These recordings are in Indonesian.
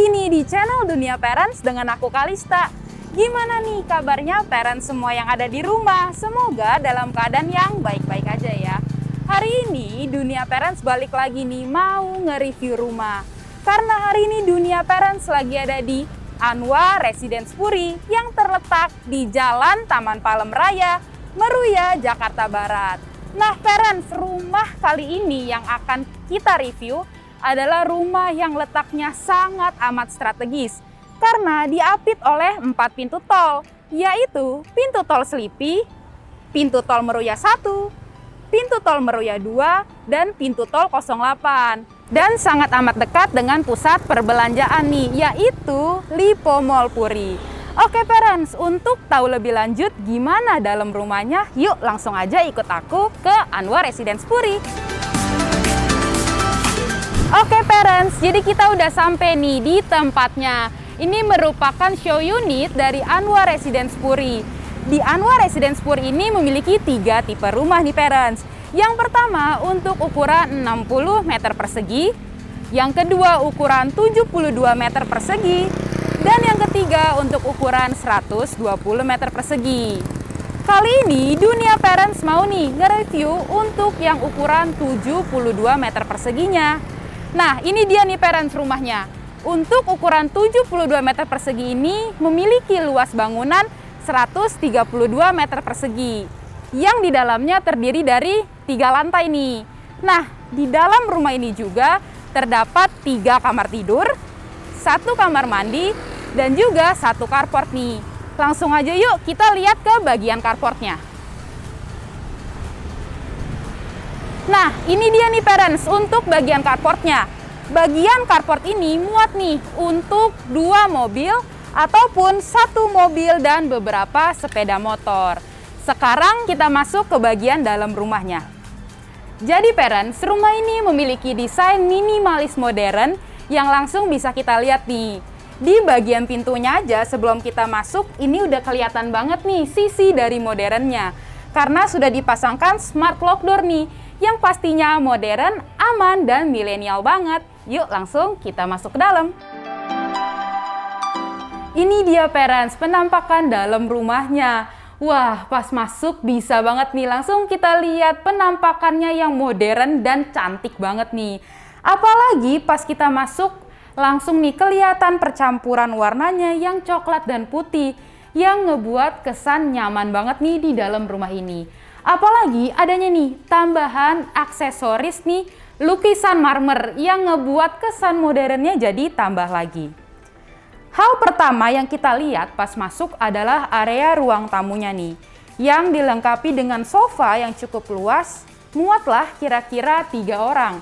lagi nih di channel Dunia Parents dengan aku Kalista. Gimana nih kabarnya parents semua yang ada di rumah? Semoga dalam keadaan yang baik-baik aja ya. Hari ini Dunia Parents balik lagi nih mau nge-review rumah. Karena hari ini Dunia Parents lagi ada di Anwar Residence Puri yang terletak di Jalan Taman Palem Raya, Meruya, Jakarta Barat. Nah parents, rumah kali ini yang akan kita review adalah rumah yang letaknya sangat amat strategis karena diapit oleh 4 pintu tol, yaitu pintu tol Selipi, pintu tol Meruya 1, pintu tol Meruya 2, dan pintu tol 08. Dan sangat amat dekat dengan pusat perbelanjaan nih, yaitu Lipo Mall Puri. Oke parents, untuk tahu lebih lanjut gimana dalam rumahnya, yuk langsung aja ikut aku ke Anwar Residence Puri. Oke parents, jadi kita udah sampai nih di tempatnya. Ini merupakan show unit dari Anwar Residence Puri. Di Anwar Residence Puri ini memiliki 3 tipe rumah nih parents. Yang pertama untuk ukuran 60 meter persegi, yang kedua ukuran 72 meter persegi, dan yang ketiga untuk ukuran 120 meter persegi. Kali ini Dunia Parents mau nih nge-review untuk yang ukuran 72 meter perseginya. Nah, ini dia nih parents rumahnya. Untuk ukuran 72 meter persegi ini memiliki luas bangunan 132 meter persegi. Yang di dalamnya terdiri dari 3 lantai nih. Nah, di dalam rumah ini juga terdapat 3 kamar tidur, 1 kamar mandi, dan juga 1 carport nih. Langsung aja yuk kita lihat ke bagian carportnya. Nah, ini dia nih parents untuk bagian carportnya. Bagian carport ini muat nih untuk 2 mobil ataupun 1 mobil dan beberapa sepeda motor. Sekarang kita masuk ke bagian dalam rumahnya. Jadi parents, rumah ini memiliki desain minimalis modern yang langsung bisa kita lihat nih. Di bagian pintunya aja sebelum kita masuk, ini udah kelihatan banget nih sisi dari modernnya. Karena sudah dipasangkan smart lock door nih, yang pastinya modern, aman, dan milenial banget. Yuk langsung kita masuk ke dalam. Ini dia parents, penampakan dalam rumahnya. Wah, pas masuk bisa banget nih, langsung kita lihat penampakannya yang modern dan cantik banget nih. Apalagi pas kita masuk, langsung nih kelihatan percampuran warnanya yang coklat dan putih, yang ngebuat kesan nyaman banget nih di dalam rumah ini. Apalagi adanya nih tambahan aksesoris nih lukisan marmer yang ngebuat kesan modernnya jadi tambah lagi. Hal pertama yang kita lihat pas masuk adalah area ruang tamunya nih, yang dilengkapi dengan sofa yang cukup luas, muatlah kira-kira 3 orang.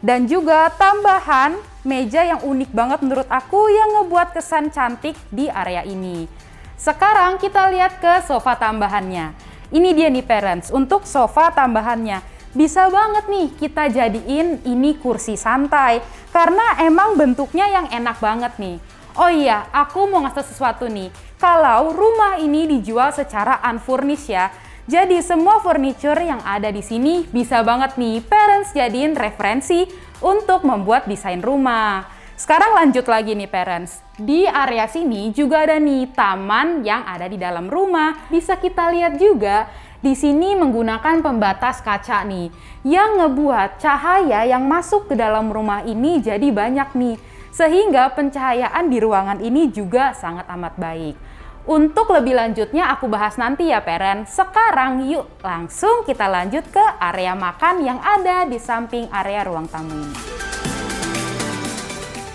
Dan juga tambahan meja yang unik banget menurut aku yang ngebuat kesan cantik di area ini. Sekarang kita lihat ke sofa tambahannya. Ini dia nih parents, untuk sofa tambahannya. Bisa banget nih kita jadiin ini kursi santai, karena emang bentuknya yang enak banget nih. Oh iya, aku mau ngasih sesuatu nih. Kalau rumah ini dijual secara unfurnished ya, jadi semua furniture yang ada di sini bisa banget nih parents jadiin referensi untuk membuat desain rumah. Sekarang lanjut lagi nih parents. Di area sini juga ada nih taman yang ada di dalam rumah. Bisa kita lihat juga di sini menggunakan pembatas kaca nih yang ngebuat cahaya yang masuk ke dalam rumah ini jadi banyak nih. Sehingga pencahayaan di ruangan ini juga sangat amat baik. Untuk lebih lanjutnya aku bahas nanti ya parents. Sekarang yuk langsung kita lanjut ke area makan yang ada di samping area ruang tamu ini.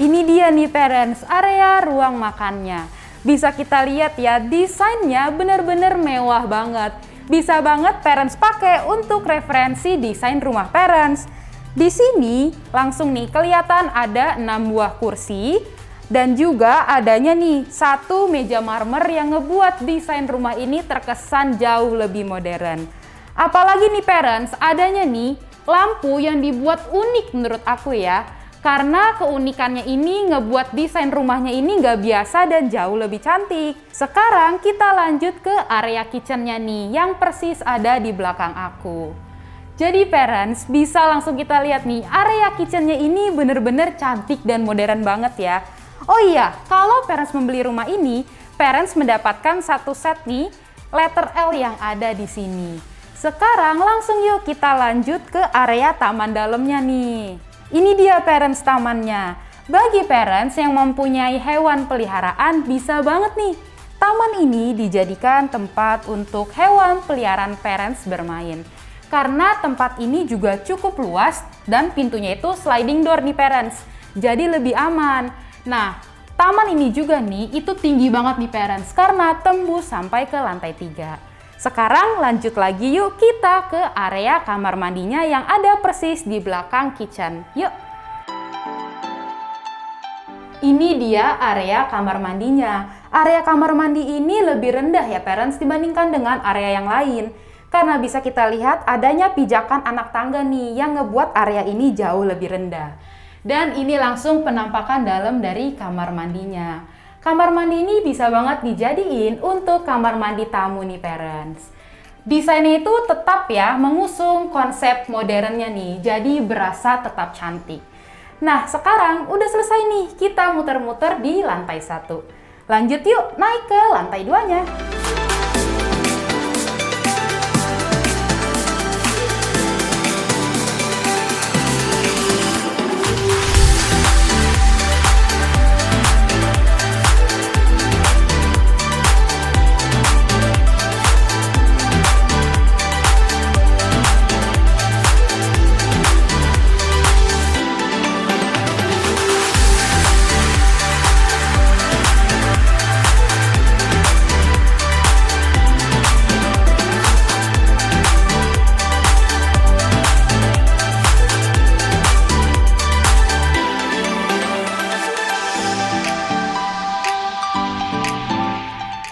Ini dia nih parents, area ruang makannya. Bisa kita lihat ya, desainnya bener-bener mewah banget. Bisa banget parents pakai untuk referensi desain rumah parents. Di sini langsung nih kelihatan ada 6 buah kursi. Dan juga adanya nih 1 meja marmer yang ngebuat desain rumah ini terkesan jauh lebih modern. Apalagi nih parents, adanya nih lampu yang dibuat unik menurut aku ya. Karena keunikannya ini ngebuat desain rumahnya ini nggak biasa dan jauh lebih cantik. Sekarang kita lanjut ke area kitchennya nih yang persis ada di belakang aku. Jadi parents bisa langsung kita lihat nih area kitchennya ini bener-bener cantik dan modern banget ya. Oh iya, kalau parents membeli rumah ini, parents mendapatkan satu set nih, letter L yang ada di sini. Sekarang langsung yuk kita lanjut ke area taman dalamnya nih. Ini dia parents tamannya. Bagi parents yang mempunyai hewan peliharaan bisa banget nih. Taman ini dijadikan tempat untuk hewan peliharaan parents bermain. Karena tempat ini juga cukup luas dan pintunya itu sliding door nih parents. Jadi lebih aman. Nah, taman ini juga nih itu tinggi banget nih parents karena tembus sampai ke lantai 3. Sekarang lanjut lagi yuk kita ke area kamar mandinya yang ada persis di belakang kitchen. Yuk. Ini dia area kamar mandinya. Area kamar mandi ini lebih rendah ya parents dibandingkan dengan area yang lain. Karena bisa kita lihat adanya pijakan anak tangga nih yang ngebuat area ini jauh lebih rendah. Dan ini langsung penampakan dalam dari kamar mandinya. Kamar mandi ini bisa banget dijadiin untuk kamar mandi tamu nih parents. Desainnya itu tetap ya mengusung konsep modernnya nih, jadi berasa tetap cantik. Nah sekarang udah selesai nih kita muter-muter di lantai 1. Lanjut yuk naik ke lantai 2-nya.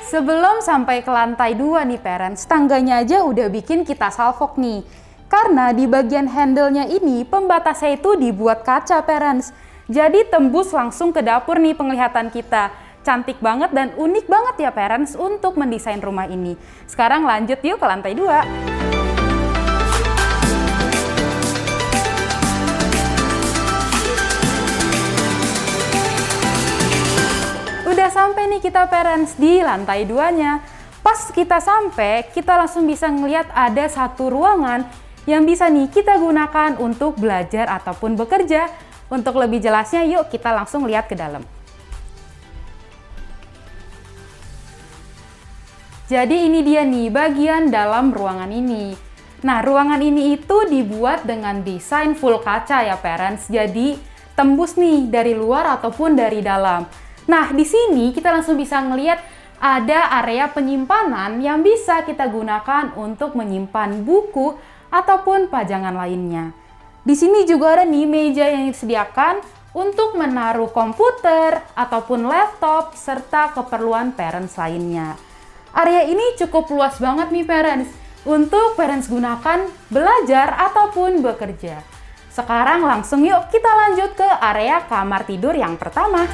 Sebelum sampai ke lantai 2 nih parents, tangganya aja udah bikin kita salfok nih. Karena di bagian handle-nya ini pembatasnya itu dibuat kaca parents. Jadi tembus langsung ke dapur nih penglihatan kita. Cantik banget dan unik banget ya parents untuk mendesain rumah ini. Sekarang lanjut yuk ke lantai 2. Udah sampai nih kita parents di lantai 2-nya. Pas kita sampai, kita langsung bisa ngeliat ada satu ruangan yang bisa nih kita gunakan untuk belajar ataupun bekerja. Untuk lebih jelasnya yuk kita langsung lihat ke dalam. Jadi ini dia nih bagian dalam ruangan ini. Nah ruangan ini itu dibuat dengan desain full kaca ya parents. Jadi tembus nih dari luar ataupun dari dalam. Nah, di sini kita langsung bisa ngelihat ada area penyimpanan yang bisa kita gunakan untuk menyimpan buku ataupun pajangan lainnya. Di sini juga ada nih meja yang disediakan untuk menaruh komputer ataupun laptop serta keperluan parents lainnya. Area ini cukup luas banget nih parents untuk parents gunakan belajar ataupun bekerja. Sekarang langsung yuk kita lanjut ke area kamar tidur yang pertama.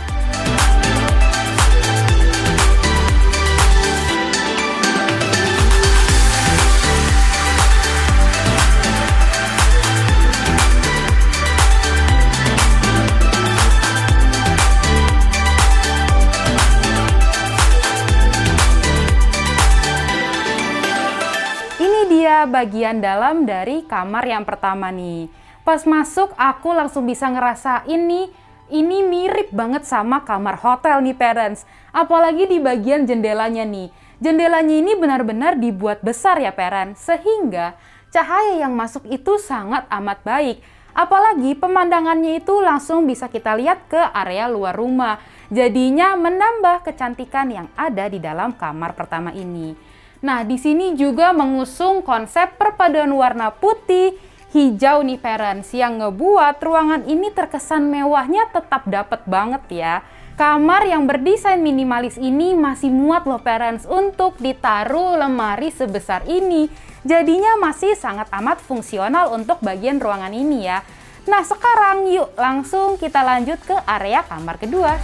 Bagian dalam dari kamar yang pertama nih. Pas masuk aku langsung bisa ngerasain nih ini mirip banget sama kamar hotel nih parents. Apalagi di bagian jendelanya nih. Jendelanya ini benar-benar dibuat besar ya parents, sehingga cahaya yang masuk itu sangat amat baik. Apalagi pemandangannya itu langsung bisa kita lihat ke area luar rumah. Jadinya menambah kecantikan yang ada di dalam kamar pertama ini. Nah, di sini juga mengusung konsep perpaduan warna putih, hijau nih parents yang ngebuat ruangan ini terkesan mewahnya tetap dapet banget ya. Kamar yang berdesain minimalis ini masih muat loh parents untuk ditaruh lemari sebesar ini. Jadinya masih sangat amat fungsional untuk bagian ruangan ini ya. Nah, sekarang yuk langsung kita lanjut ke area kamar kedua.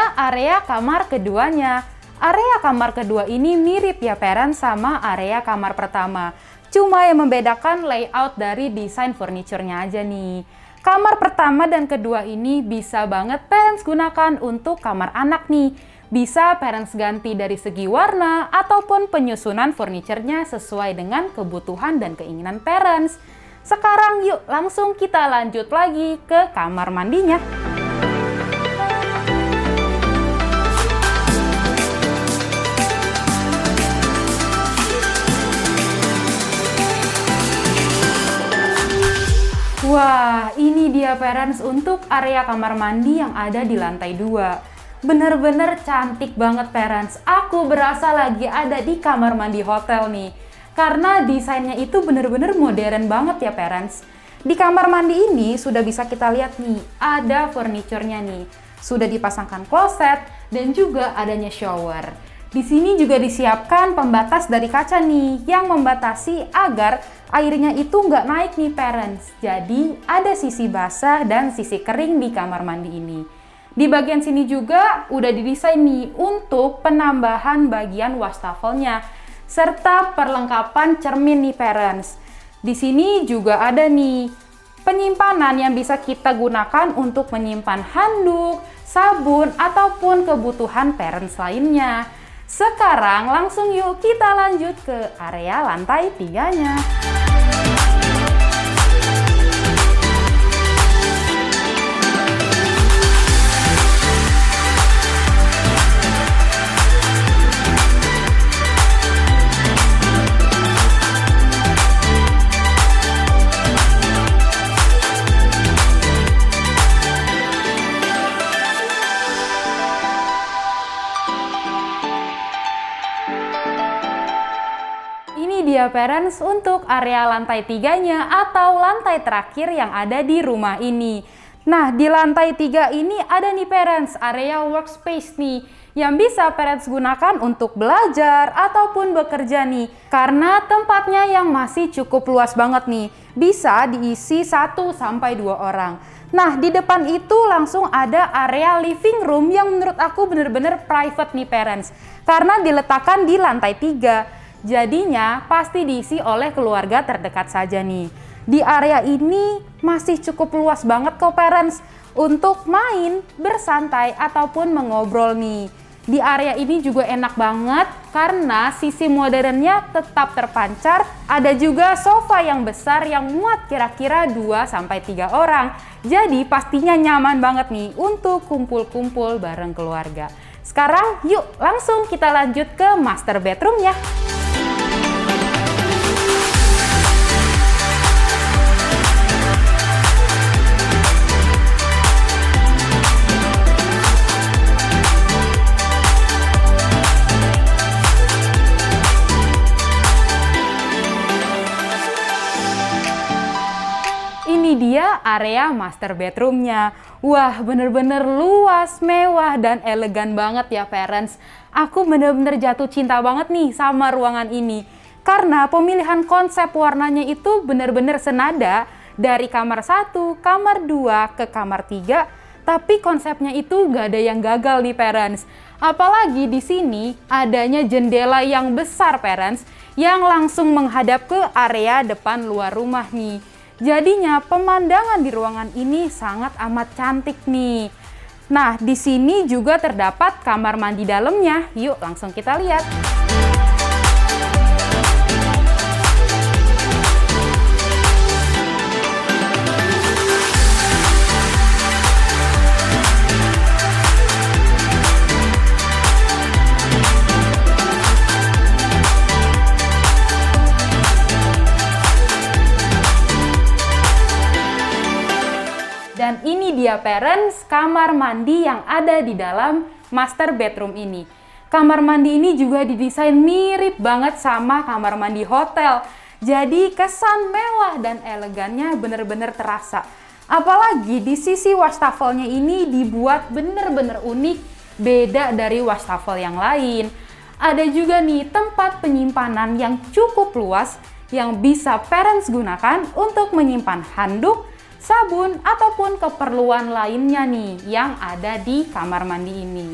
dia area kamar keduanya. Area kamar kedua ini mirip ya parents sama area kamar pertama. Cuma yang membedakan layout dari desain furniture-nya aja nih. Kamar pertama dan kedua ini bisa banget parents gunakan untuk kamar anak nih. Bisa parents ganti dari segi warna ataupun penyusunan furniture-nya sesuai dengan kebutuhan dan keinginan parents. Sekarang yuk langsung kita lanjut lagi ke kamar mandinya. Wah, ini dia parents untuk area kamar mandi yang ada di lantai 2. Bener-bener cantik banget parents. Aku berasa lagi ada di kamar mandi hotel nih. Karena desainnya itu bener-bener modern banget ya parents. Di kamar mandi ini sudah bisa kita lihat nih, ada furniture-nya nih. Sudah dipasangkan kloset dan juga adanya shower. Di sini juga disiapkan pembatas dari kaca nih yang membatasi agar airnya itu nggak naik nih parents. Jadi ada sisi basah dan sisi kering di kamar mandi ini. Di bagian sini juga udah didesain nih untuk penambahan bagian wastafelnya serta perlengkapan cermin nih parents. Di sini juga ada nih penyimpanan yang bisa kita gunakan untuk menyimpan handuk, sabun ataupun kebutuhan parents lainnya. Sekarang langsung yuk kita lanjut ke area lantai 3-nya. Dia parents untuk area lantai 3-nya atau lantai terakhir yang ada di rumah ini. Nah, di lantai 3 ini ada nih parents area workspace nih yang bisa parents gunakan untuk belajar ataupun bekerja nih. Karena tempatnya yang masih cukup luas banget nih. Bisa diisi 1-2 orang. Nah, di depan itu langsung ada area living room yang menurut aku bener-bener private nih parents. Karena diletakkan di lantai 3. Jadinya pasti diisi oleh keluarga terdekat saja nih. Di area ini masih cukup luas banget kok parents untuk main, bersantai ataupun mengobrol nih. Di area ini juga enak banget karena sisi modernnya tetap terpancar. Ada juga sofa yang besar yang muat kira-kira 2-3 orang. Jadi pastinya nyaman banget nih untuk kumpul-kumpul bareng keluarga. Sekarang yuk langsung kita lanjut ke master bedroom ya. Ini dia area master bedroomnya. Wah, bener-bener luas, mewah, dan elegan banget ya parents. Aku bener-bener jatuh cinta banget nih sama ruangan ini. Karena pemilihan konsep warnanya itu bener-bener senada dari kamar 1, kamar 2, ke kamar 3. Tapi konsepnya itu gak ada yang gagal nih parents. Apalagi di sini adanya jendela yang besar parents yang langsung menghadap ke area depan luar rumah nih. Jadinya pemandangan di ruangan ini sangat amat cantik nih. Nah, di sini juga terdapat kamar mandi dalamnya. Yuk langsung kita lihat. Dan ini dia parents kamar mandi yang ada di dalam master bedroom ini. Kamar mandi ini juga didesain mirip banget sama kamar mandi hotel. Jadi kesan mewah dan elegannya bener-bener terasa. Apalagi di sisi wastafelnya ini dibuat bener-bener unik, beda dari wastafel yang lain. Ada juga nih tempat penyimpanan yang cukup luas yang bisa parents gunakan untuk menyimpan handuk, sabun, ataupun keperluan lainnya nih yang ada di kamar mandi ini.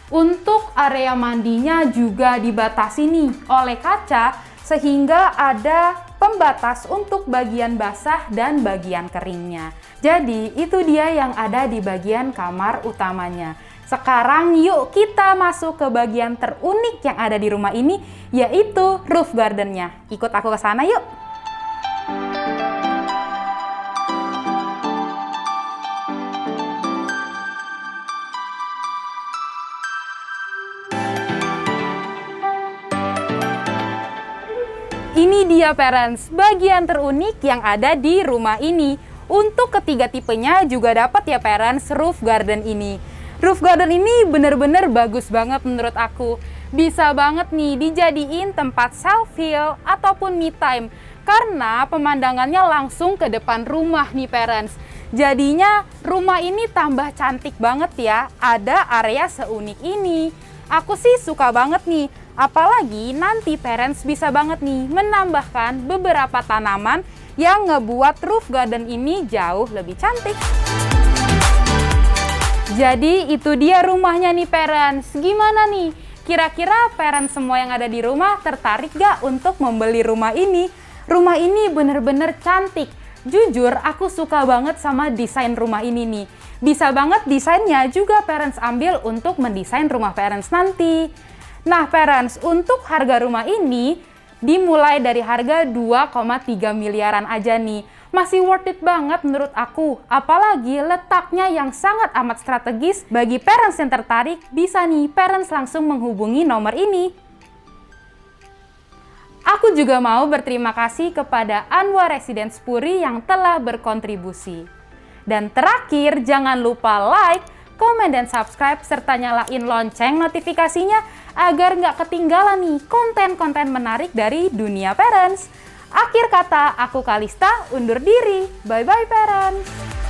Untuk area mandinya juga dibatasi nih oleh kaca sehingga ada pembatas untuk bagian basah dan bagian keringnya. Jadi itu dia yang ada di bagian kamar utamanya. Sekarang yuk kita masuk ke bagian terunik yang ada di rumah ini, yaitu roof gardennya. Ikut aku ke sana yuk! Ini dia parents, bagian terunik yang ada di rumah ini. Untuk ketiga tipenya juga dapat ya parents, roof garden ini. Roof garden ini bener-bener bagus banget menurut aku. Bisa banget nih dijadiin tempat self-heal ataupun me time. Karena pemandangannya langsung ke depan rumah nih parents. Jadinya rumah ini tambah cantik banget ya, ada area seunik ini. Aku sih suka banget nih. Apalagi nanti parents bisa banget nih menambahkan beberapa tanaman yang ngebuat roof garden ini jauh lebih cantik. Jadi itu dia rumahnya nih parents. Gimana nih? Kira-kira parents semua yang ada di rumah tertarik gak untuk membeli rumah ini? Rumah ini bener-bener cantik. Jujur aku suka banget sama desain rumah ini nih. Bisa banget desainnya juga parents ambil untuk mendesain rumah parents nanti. Nah parents, untuk harga rumah ini dimulai dari harga 2,3 miliaran aja nih. Masih worth it banget menurut aku. Apalagi letaknya yang sangat amat strategis. Bagi parents yang tertarik, bisa nih parents langsung menghubungi nomor ini. Aku juga mau berterima kasih kepada Anwar Residence Puri yang telah berkontribusi. Dan terakhir, jangan lupa like, komen dan subscribe, serta nyalain lonceng notifikasinya agar nggak ketinggalan nih konten-konten menarik dari dunia parents. Akhir kata, aku Kalista undur diri. Bye-bye parents!